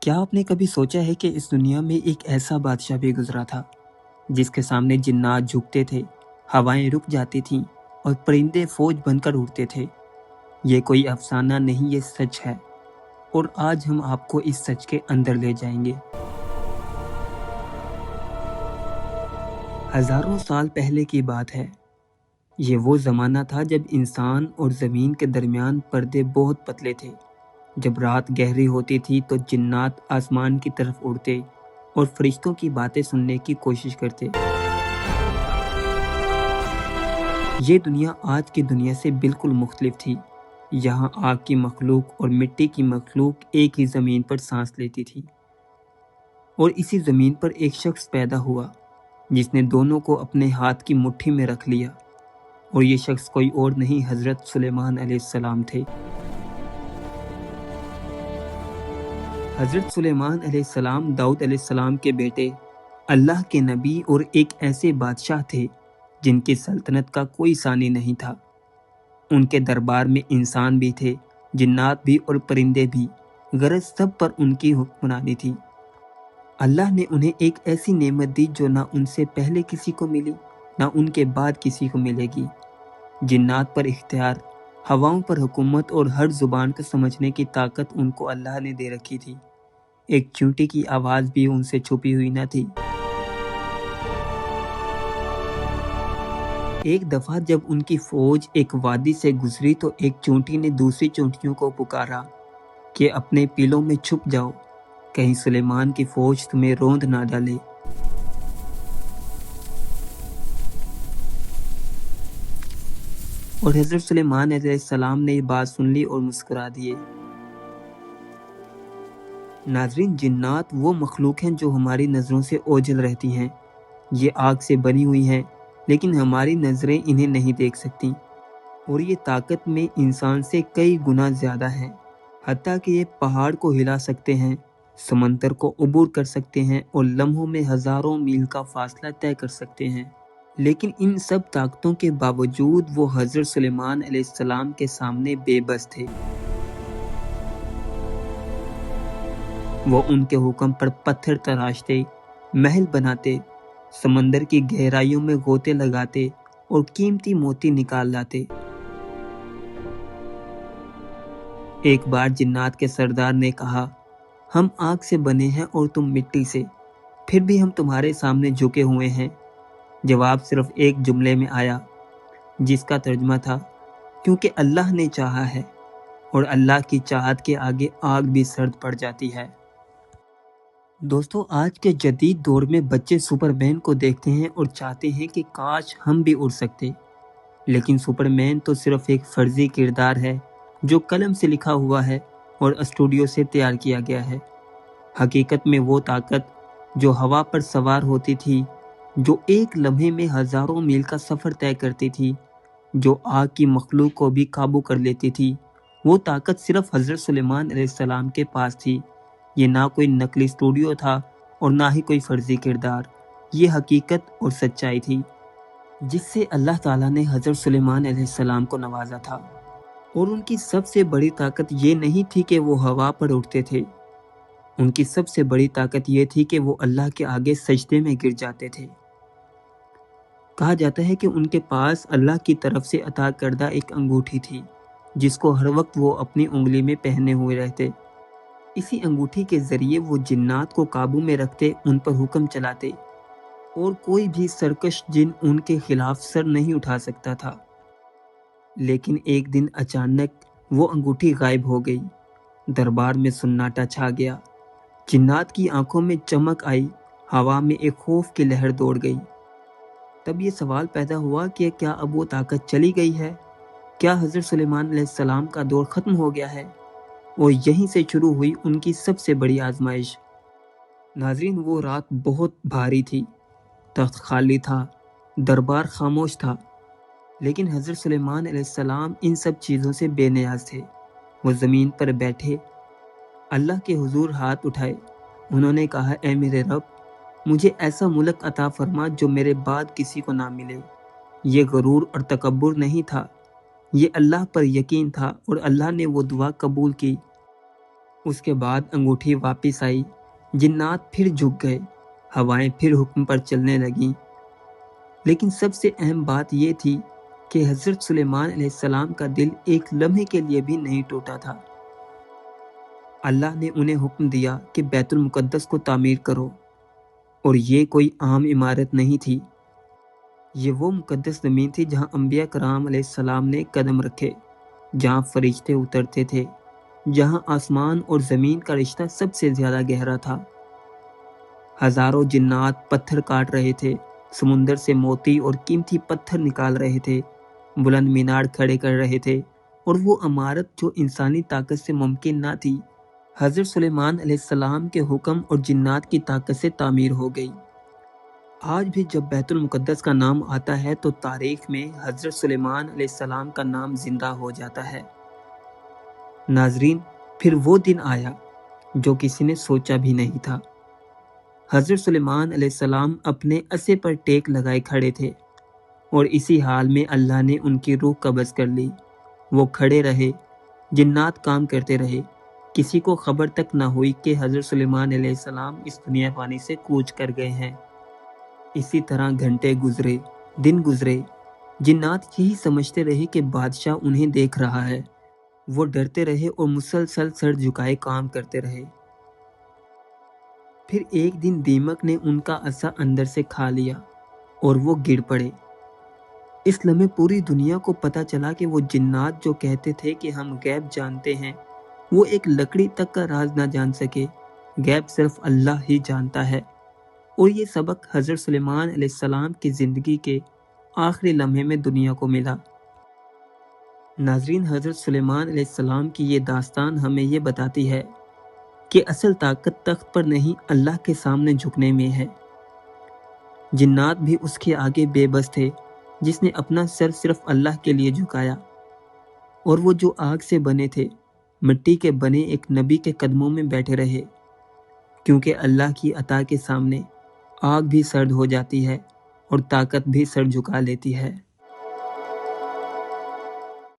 کیا آپ نے کبھی سوچا ہے کہ اس دنیا میں ایک ایسا بادشاہ بھی گزرا تھا جس کے سامنے جنات جھکتے تھے، ہوائیں رک جاتی تھیں اور پرندے فوج بن کر اڑتے تھے؟ یہ کوئی افسانہ نہیں، یہ سچ ہے، اور آج ہم آپ کو اس سچ کے اندر لے جائیں گے۔ ہزاروں سال پہلے کی بات ہے۔ یہ وہ زمانہ تھا جب انسان اور زمین کے درمیان پردے بہت پتلے تھے۔ جب رات گہری ہوتی تھی تو جنات آسمان کی طرف اڑتے اور فرشتوں کی باتیں سننے کی کوشش کرتے۔ یہ دنیا آج کی دنیا سے بالکل مختلف تھی۔ یہاں آگ کی مخلوق اور مٹی کی مخلوق ایک ہی زمین پر سانس لیتی تھی، اور اسی زمین پر ایک شخص پیدا ہوا جس نے دونوں کو اپنے ہاتھ کی مٹھی میں رکھ لیا، اور یہ شخص کوئی اور نہیں، حضرت سلیمان علیہ السلام تھے۔ حضرت سلیمان علیہ السلام داؤد علیہ السلام کے بیٹے، اللہ کے نبی اور ایک ایسے بادشاہ تھے جن کی سلطنت کا کوئی ثانی نہیں تھا۔ ان کے دربار میں انسان بھی تھے، جنات بھی اور پرندے بھی، غرض سب پر ان کی حکمرانی تھی۔ اللہ نے انہیں ایک ایسی نعمت دی جو نہ ان سے پہلے کسی کو ملی، نہ ان کے بعد کسی کو ملے گی۔ جنات پر اختیار، ہواؤں پر حکومت اور ہر زبان کو سمجھنے کی طاقت ان کو اللہ نے دے رکھی تھی۔ ایک چونٹی کی آواز بھی ان سے چھپی ہوئی نہ تھی۔ ایک دفعہ جب ان کی فوج ایک وادی سے گزری تو ایک چونٹی نے دوسری چونٹیوں کو پکارا کہ اپنے پیلوں میں چھپ جاؤ، کہیں سلیمان کی فوج تمہیں روند نہ ڈالے۔ اور حضرت سلیمان علیہ السلام نے یہ بات سن لی اور مسکرا دیے۔ ناظرین، جنات وہ مخلوق ہیں جو ہماری نظروں سے اوجھل رہتی ہیں۔ یہ آگ سے بنی ہوئی ہیں، لیکن ہماری نظریں انہیں نہیں دیکھ سکتی، اور یہ طاقت میں انسان سے کئی گنا زیادہ ہیں۔ حتیٰ کہ یہ پہاڑ کو ہلا سکتے ہیں، سمندر کو عبور کر سکتے ہیں اور لمحوں میں ہزاروں میل کا فاصلہ طے کر سکتے ہیں۔ لیکن ان سب طاقتوں کے باوجود وہ حضرت سلیمان علیہ السلام کے سامنے بے بس تھے۔ وہ ان کے حکم پر پتھر تراشتے، محل بناتے، سمندر کی گہرائیوں میں غوطے لگاتے اور قیمتی موتی نکال لاتے۔ ایک بار جنات کے سردار نے کہا، ہم آگ سے بنے ہیں اور تم مٹی سے، پھر بھی ہم تمہارے سامنے جھکے ہوئے ہیں۔ جواب صرف ایک جملے میں آیا، جس کا ترجمہ تھا، کیونکہ اللہ نے چاہا ہے، اور اللہ کی چاہت کے آگے آگ بھی سرد پڑ جاتی ہے۔ دوستو، آج کے جدید دور میں بچے سپر مین کو دیکھتے ہیں اور چاہتے ہیں کہ کاش ہم بھی اڑ سکتے، لیکن سپر مین تو صرف ایک فرضی کردار ہے جو قلم سے لکھا ہوا ہے اور اسٹوڈیو سے تیار کیا گیا ہے۔ حقیقت میں وہ طاقت جو ہوا پر سوار ہوتی تھی، جو ایک لمحے میں ہزاروں میل کا سفر طے کرتی تھی، جو آگ کی مخلوق کو بھی قابو کر لیتی تھی، وہ طاقت صرف حضرت سلیمان علیہ السلام کے پاس تھی۔ یہ نہ کوئی نقلی اسٹوڈیو تھا اور نہ ہی کوئی فرضی کردار، یہ حقیقت اور سچائی تھی جس سے اللہ تعالیٰ نے حضرت سلیمان علیہ السلام کو نوازا تھا۔ اور ان کی سب سے بڑی طاقت یہ نہیں تھی کہ وہ ہوا پر اڑتے تھے، ان کی سب سے بڑی طاقت یہ تھی کہ وہ اللہ کے آگے سجدے میں گر جاتے تھے۔ کہا جاتا ہے کہ ان کے پاس اللہ کی طرف سے عطا کردہ ایک انگوٹھی تھی جس کو ہر وقت وہ اپنی انگلی میں پہنے ہوئے رہتے۔ اسی انگوٹھی کے ذریعے وہ جنات کو قابو میں رکھتے، ان پر حکم چلاتے، اور کوئی بھی سرکش جن ان کے خلاف سر نہیں اٹھا سکتا تھا۔ لیکن ایک دن اچانک وہ انگوٹھی غائب ہو گئی، دربار میں سناٹا چھا گیا، جنات کی آنکھوں میں چمک آئی، ہوا میں ایک خوف کی لہر دوڑ گئی۔ تب یہ سوال پیدا ہوا کہ کیا اب وہ طاقت چلی گئی ہے؟ کیا حضرت سلیمان علیہ السلام کا دور ختم ہو گیا ہے؟ اور یہیں سے شروع ہوئی ان کی سب سے بڑی آزمائش۔ ناظرین، وہ رات بہت بھاری تھی، تخت خالی تھا، دربار خاموش تھا، لیکن حضرت سلیمان علیہ السلام ان سب چیزوں سے بے نیاز تھے۔ وہ زمین پر بیٹھے، اللہ کے حضور ہاتھ اٹھائے، انہوں نے کہا، اے میرے رب، مجھے ایسا ملک عطا فرما جو میرے بعد کسی کو نہ ملے۔ یہ غرور اور تکبر نہیں تھا، یہ اللہ پر یقین تھا، اور اللہ نے وہ دعا قبول کی۔ اس کے بعد انگوٹھی واپس آئی، جنات پھر جھک گئے، ہوائیں پھر حکم پر چلنے لگیں۔ لیکن سب سے اہم بات یہ تھی کہ حضرت سلیمان علیہ السلام کا دل ایک لمحے کے لیے بھی نہیں ٹوٹا تھا۔ اللہ نے انہیں حکم دیا کہ بیت المقدس کو تعمیر کرو، اور یہ کوئی عام عمارت نہیں تھی، یہ وہ مقدس زمین تھی جہاں انبیاء کرام علیہ السلام نے قدم رکھے، جہاں فرشتے اترتے تھے، جہاں آسمان اور زمین کا رشتہ سب سے زیادہ گہرا تھا۔ ہزاروں جنات پتھر کاٹ رہے تھے، سمندر سے موتی اور قیمتی پتھر نکال رہے تھے، بلند مینار کھڑے کر رہے تھے، اور وہ عمارت جو انسانی طاقت سے ممکن نہ تھی، حضرت سلیمان علیہ السلام کے حکم اور جنات کی طاقت سے تعمیر ہو گئی۔ آج بھی جب بیت المقدس کا نام آتا ہے تو تاریخ میں حضرت سلیمان علیہ السلام کا نام زندہ ہو جاتا ہے۔ ناظرین، پھر وہ دن آیا جو کسی نے سوچا بھی نہیں تھا۔ حضرت سلیمان علیہ السلام اپنے عصے پر ٹیک لگائے کھڑے تھے، اور اسی حال میں اللہ نے ان کی روح قبض کر لی۔ وہ کھڑے رہے، جنات کام کرتے رہے، کسی کو خبر تک نہ ہوئی کہ حضرت سلیمان علیہ السلام اس دنیا فانی سے کوچ کر گئے ہیں۔ اسی طرح گھنٹے گزرے، دن گزرے، جنات یہی سمجھتے رہے کہ بادشاہ انہیں دیکھ رہا ہے۔ وہ ڈرتے رہے اور مسلسل سر جھکائے کام کرتے رہے۔ پھر ایک دن دیمک نے ان کا عصا اندر سے کھا لیا اور وہ گر پڑے۔ اس لمحے پوری دنیا کو پتہ چلا کہ وہ جنات جو کہتے تھے کہ ہم غیب جانتے ہیں، وہ ایک لکڑی تک کا راز نہ جان سکے۔ غیب صرف اللہ ہی جانتا ہے۔ اور یہ سبق حضرت سلیمان علیہ السلام کی زندگی کے آخری لمحے میں دنیا کو ملا۔ ناظرین، حضرت سلیمان علیہ السلام کی یہ داستان ہمیں یہ بتاتی ہے کہ اصل طاقت تخت پر نہیں، اللہ کے سامنے جھکنے میں ہے۔ جنات بھی اس کے آگے بے بس تھے جس نے اپنا سر صرف اللہ کے لیے جھکایا، اور وہ جو آگ سے بنے تھے، مٹی کے بنے ایک نبی کے قدموں میں بیٹھے رہے، کیونکہ اللہ کی عطا کے سامنے آگ بھی سرد ہو جاتی ہے اور طاقت بھی سر جھکا لیتی ہے۔